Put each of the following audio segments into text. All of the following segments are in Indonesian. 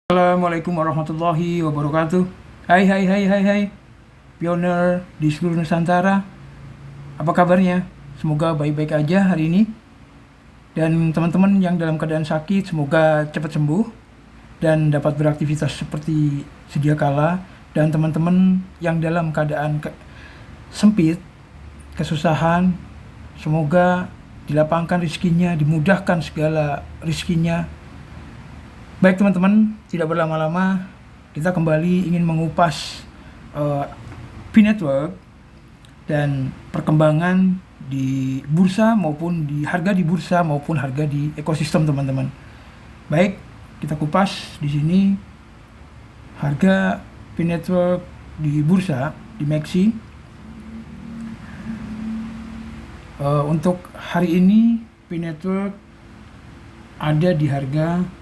Assalamualaikum warahmatullahi wabarakatuh. Hai, pioner di seluruh Nusantara. Apa kabarnya? Semoga baik-baik aja hari ini. Dan teman-teman yang dalam keadaan sakit, semoga cepat sembuh dan dapat beraktivitas seperti sedia kala. Dan teman-teman yang dalam keadaan sempit, kesusahan, semoga dilapangkan rezekinya, dimudahkan segala rezekinya. Baik teman-teman, tidak berlama-lama, kita kembali ingin mengupas P-Network dan perkembangan di bursa maupun di harga di bursa maupun harga di ekosistem teman-teman. Baik, kita kupas di sini harga P-Network di bursa di MEXC. Untuk hari ini P-Network ada di harga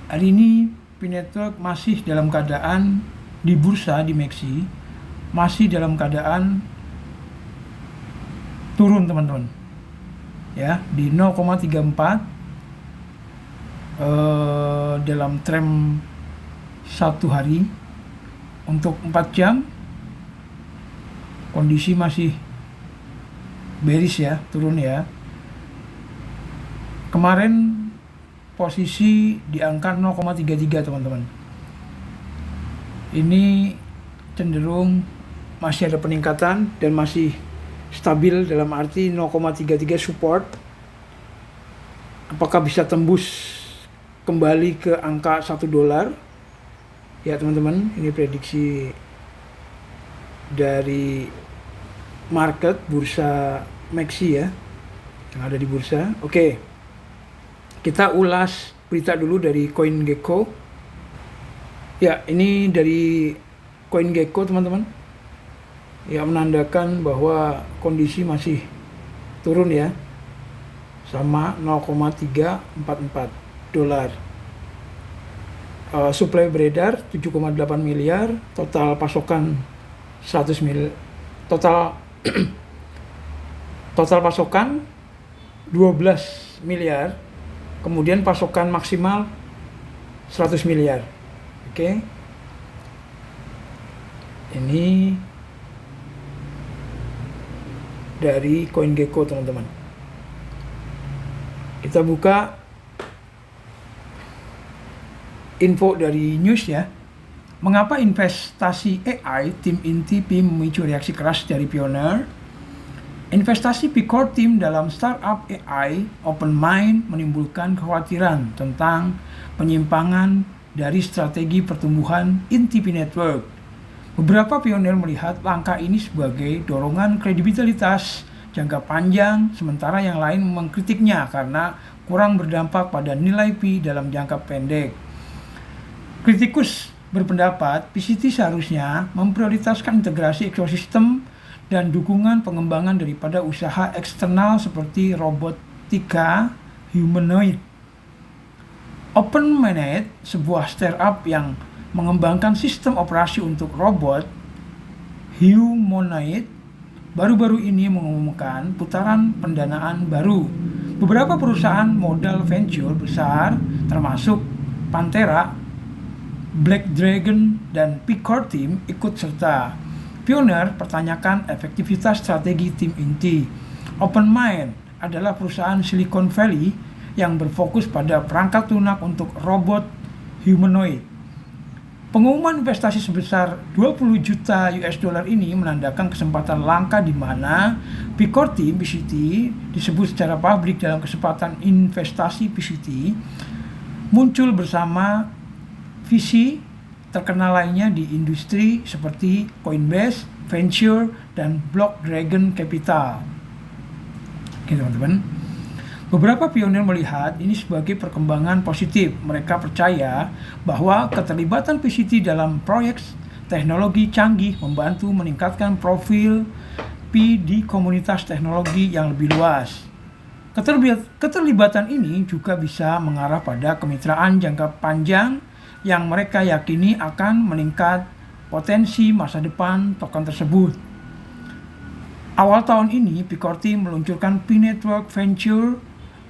hari ini P-Network masih dalam keadaan di bursa di MEXC masih dalam keadaan turun teman-teman, ya, di 0,34 dalam tren 1 hari. Untuk 4 jam kondisi masih bearish ya, turun ya. Kemarin posisi di angka 0,33 teman-teman. Ini cenderung masih ada peningkatan dan masih stabil dalam arti 0,33 support. Apakah bisa tembus kembali ke angka $1? Ya teman-teman, ini prediksi dari market bursa MEXC ya, yang ada di bursa. Oke. Kita ulas berita dulu dari CoinGecko. Ya, ini dari CoinGecko teman-teman. Ya, menandakan bahwa kondisi masih turun ya. Sama $0,344. Supply beredar 7,8 miliar, total pasokan 100 mil. Total pasokan 12 miliar. Kemudian pasokan maksimal 100 miliar. Oke. Ini dari CoinGecko teman-teman. Kita buka info dari news ya. Mengapa investasi AI tim inti PIM memicu reaksi keras dari pioner? Investasi P-Core Team dalam startup AI OpenMind menimbulkan kekhawatiran tentang penyimpangan dari strategi pertumbuhan inti P-Network. Beberapa pionir melihat langkah ini sebagai dorongan kredibilitas jangka panjang, sementara yang lain mengkritiknya karena kurang berdampak pada nilai P dalam jangka pendek. Kritikus berpendapat PCT seharusnya memprioritaskan integrasi ekosistem dan dukungan pengembangan daripada usaha eksternal seperti robotika humanoid. OpenMind, sebuah startup yang mengembangkan sistem operasi untuk robot humanoid, baru-baru ini mengumumkan putaran pendanaan baru. Beberapa perusahaan modal venture besar termasuk Pantera, Black Dragon, dan P-Core Team ikut serta. Pioner pertanyakan efektivitas strategi tim inti. OpenMind adalah perusahaan Silicon Valley yang berfokus pada perangkat lunak untuk robot humanoid. Pengumuman investasi sebesar 20 juta US dollar ini menandakan kesempatan langka di mana P-Core Team PCT disebut secara publik dalam kesempatan investasi PCT muncul bersama visi terkenal lainnya di industri seperti Coinbase, Venture, dan Block Dragon Capital. Oke teman-teman, beberapa pionir melihat ini sebagai perkembangan positif. Mereka percaya bahwa keterlibatan PCT dalam proyek teknologi canggih membantu meningkatkan profil P di komunitas teknologi yang lebih luas. Keterlibatan ini juga bisa mengarah pada kemitraan jangka panjang yang mereka yakini akan meningkat potensi masa depan token tersebut. Awal tahun ini, P-Core Team meluncurkan P-Network Venture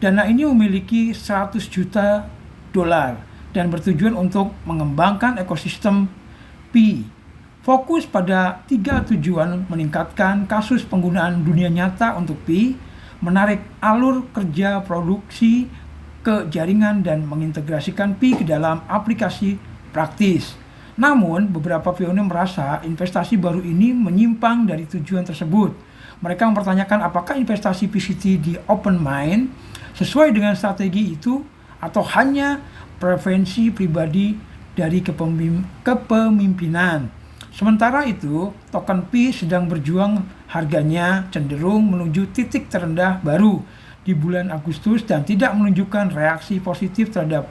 Dana ini memiliki 100 juta dolar dan bertujuan untuk mengembangkan ekosistem Pi. Fokus pada 3 tujuan: meningkatkan kasus penggunaan dunia nyata untuk Pi, menarik alur kerja produksi ke jaringan, dan mengintegrasikan Pi ke dalam aplikasi praktis. Namun, beberapa pionir merasa investasi baru ini menyimpang dari tujuan tersebut. Mereka mempertanyakan apakah investasi PCT di OpenMind sesuai dengan strategi itu atau hanya preferensi pribadi dari kepemimpinan. Sementara itu, token Pi sedang berjuang, harganya cenderung menuju titik terendah baru di bulan Agustus dan tidak menunjukkan reaksi positif terhadap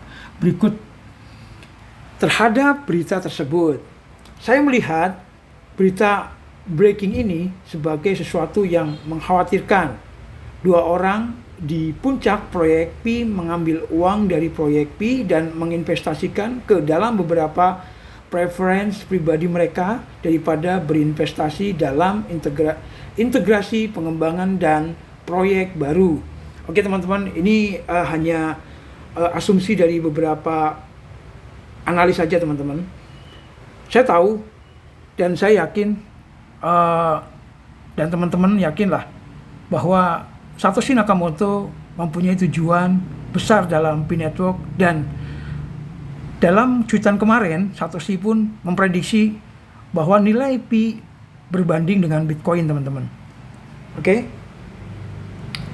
berita tersebut. Saya melihat berita breaking ini sebagai sesuatu yang mengkhawatirkan. 2 orang di puncak proyek Pi mengambil uang dari proyek Pi dan menginvestasikan ke dalam beberapa preferensi pribadi mereka daripada berinvestasi dalam integrasi pengembangan dan proyek baru. Oke teman-teman, ini hanya asumsi dari beberapa analis saja teman-teman. Saya tahu dan saya yakin dan teman-teman yakinlah bahwa Satoshi Nakamoto mempunyai tujuan besar dalam Pi Network, dan dalam cuitan kemarin Satoshi pun memprediksi bahwa nilai Pi berbanding dengan Bitcoin teman-teman. Oke?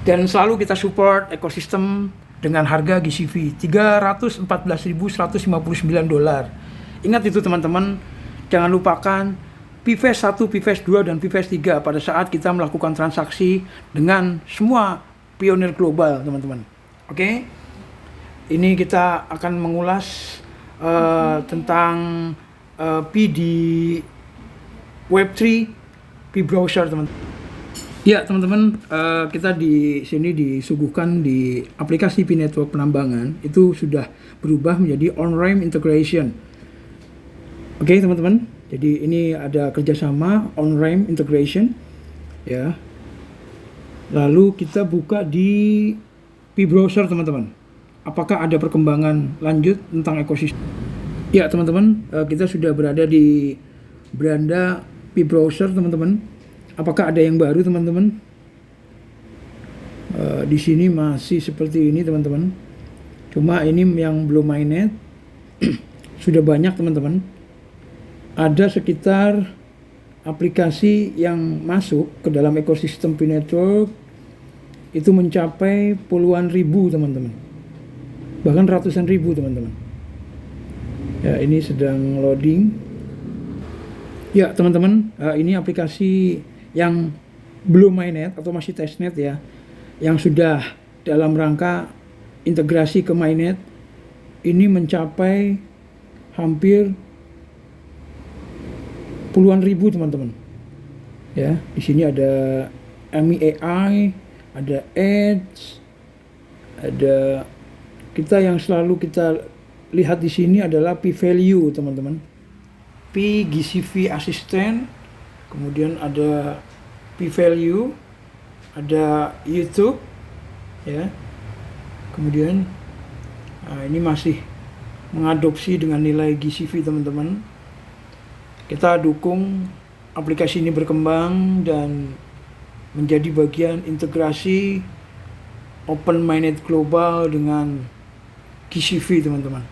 Dan selalu kita support ekosistem dengan harga GCV $314.159. Ingat itu teman-teman, jangan lupakan PFAS 1, PFAS 2, dan PFAS 3 pada saat kita melakukan transaksi dengan semua pionir global teman-teman. Oke? Ini kita akan mengulas tentang Pi di Web3, Pi browser teman-teman. Ya teman-teman, kita di sini disuguhkan di aplikasi Pi Network penambangan itu sudah berubah menjadi on-ramp integration. Oke teman-teman, jadi ini ada kerjasama on-ramp integration ya. Lalu kita buka di Pi browser teman-teman. Apakah ada perkembangan lanjut tentang ekosistem? Ya teman-teman, kita sudah berada di beranda Pi browser teman-teman. Apakah ada yang baru teman-teman? Di sini masih seperti ini teman-teman. Cuma ini yang belum mainnet. Sudah banyak teman-teman. Ada sekitar aplikasi yang masuk ke dalam ekosistem Pi Network itu mencapai puluhan ribu teman-teman. Bahkan ratusan ribu teman-teman. Ya, ini sedang loading. Ya teman-teman, ini aplikasi yang belum mainnet atau masih testnet ya, yang sudah dalam rangka integrasi ke mainnet, ini mencapai hampir puluhan ribu teman-teman. Ya, di sini ada MEAI, ada Edge, ada yang selalu kita lihat di sini adalah Pi Value teman-teman, Pi GCV Assistant, kemudian ada Pi Value, ada YouTube ya, kemudian ini masih mengadopsi dengan nilai GCV teman-teman. Kita dukung aplikasi ini berkembang dan menjadi bagian integrasi Open Mainnet Global dengan GCV teman-teman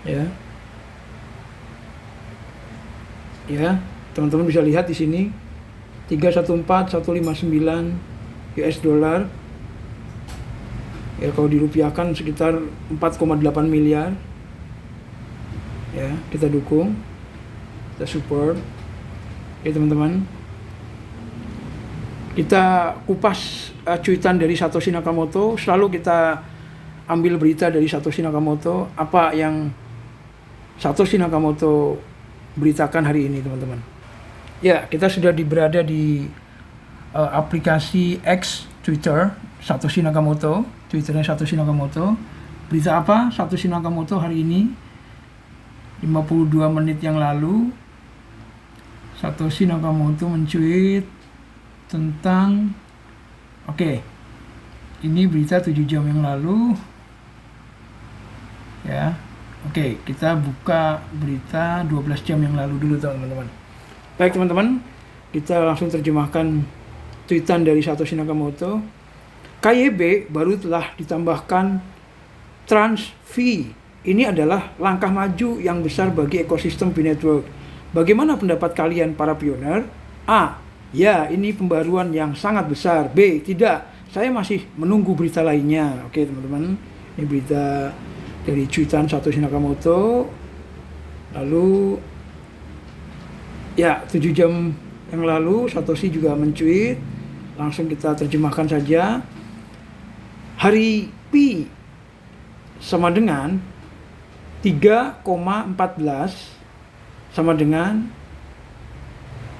ya. Ya, teman-teman bisa lihat di sini 314.159 US dollar. Ya, kalau dirupiahkan sekitar 4,8 miliar. Ya, kita dukung, kita support. Oke teman-teman, kita kupas cuitan dari Satoshi Nakamoto. Selalu kita ambil berita dari Satoshi Nakamoto, apa yang Satoshi Nakamoto beritakan hari ini teman-teman. Ya, kita sudah berada di aplikasi X Twitter Satoshi Nakamoto, Twitternya Satoshi Nakamoto. Berita apa Satoshi Nakamoto hari ini? 52 menit yang lalu Satoshi Nakamoto mencuit tentang Ini berita 7 jam yang lalu. Ya. Oke, kita buka berita 12 jam yang lalu dulu teman-teman. Baik teman-teman, kita langsung terjemahkan tweetan dari Satoshi Nakamoto. KYB baru telah ditambahkan Trans V. Ini adalah langkah maju yang besar bagi ekosistem B-Network. Bagaimana pendapat kalian para pioner? A. Ya, ini pembaruan yang sangat besar. B. Tidak. Saya masih menunggu berita lainnya. Oke teman-teman, ini berita dari cuitan Satoshi Nakamoto. Lalu ya 7 jam yang lalu Satoshi juga mencuit. Langsung kita terjemahkan saja. Hari P sama dengan 3,14 sama dengan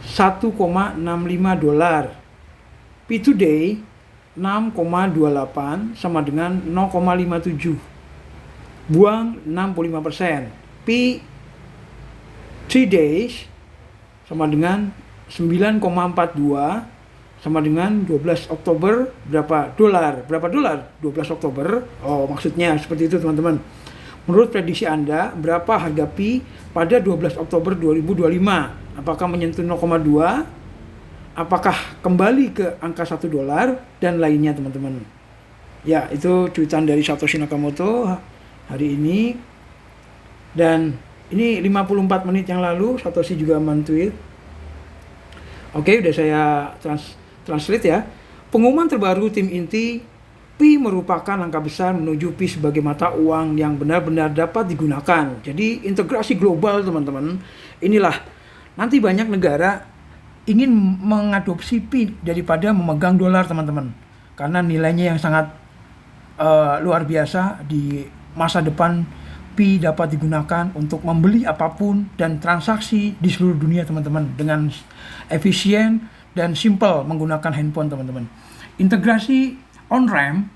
1,65 dolar. P today 6,28 sama dengan 0,57. Buang 65%. P 3 days sama dengan 9,42 sama dengan 12 Oktober berapa dolar? Berapa dolar? 12 Oktober. Oh, maksudnya seperti itu teman-teman. Menurut prediksi Anda, berapa harga P pada 12 Oktober 2025? Apakah menyentuh 0,2? Apakah kembali ke angka 1 dolar dan lainnya teman-teman? Ya, itu cuitan dari Satoshi Nakamoto hari ini. Dan ini 54 menit yang lalu Satoshi juga men-tweet. Oke, udah saya translate ya. Pengumuman terbaru tim inti, P merupakan langkah besar menuju P sebagai mata uang yang benar-benar dapat digunakan. Jadi integrasi global teman-teman. Inilah nanti banyak negara ingin mengadopsi P daripada memegang dolar teman-teman. Karena nilainya yang sangat luar biasa. Di masa depan P dapat digunakan untuk membeli apapun dan transaksi di seluruh dunia teman-teman dengan efisien dan simple menggunakan handphone teman-teman. Integrasi on-ramp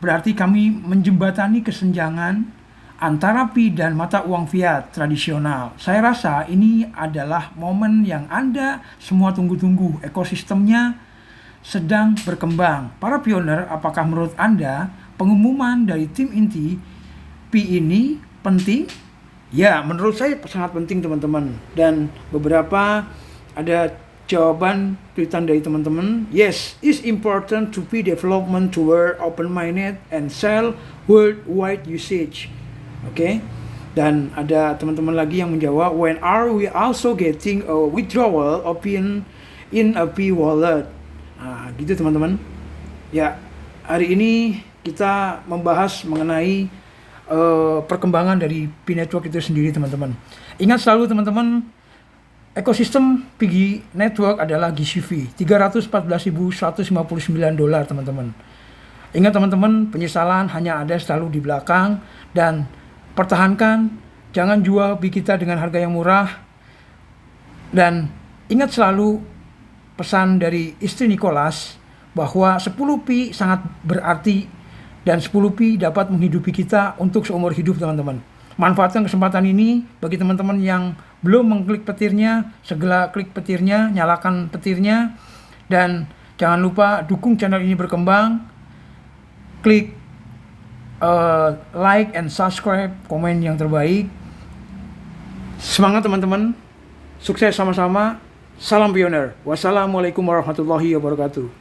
berarti kami menjembatani kesenjangan antara P dan mata uang fiat tradisional. Saya rasa ini adalah momen yang Anda semua tunggu-tunggu. Ekosistemnya sedang berkembang. Para pioner, apakah menurut Anda pengumuman dari tim inti P ini penting? Ya, menurut saya sangat penting teman-teman. Dan beberapa ada jawaban tweetan dari teman-teman. Yes, it's important to be development toward open-minded and sell worldwide usage. Oke. Dan ada teman-teman lagi yang menjawab, when are we also getting a withdrawal option in a P wallet? Nah, gitu teman-teman. Ya, hari ini kita membahas mengenai perkembangan dari P Network itu sendiri teman-teman. Ingat selalu teman-teman, ekosistem Piggy Network adalah GCV 314.159 dolar teman-teman. Ingat teman-teman, penyesalan hanya ada selalu di belakang. Dan pertahankan, jangan jual P kita dengan harga yang murah. Dan ingat selalu pesan dari istri Nicholas bahwa 10 P sangat berarti dan 10 P dapat menghidupi kita untuk seumur hidup teman-teman. Manfaatkan kesempatan ini. Bagi teman-teman yang belum mengklik petirnya, segera klik petirnya, nyalakan petirnya, dan jangan lupa dukung channel ini berkembang. Klik like and subscribe, komen yang terbaik. Semangat teman-teman, sukses sama-sama. Salam pioner. Wassalamualaikum warahmatullahi wabarakatuh.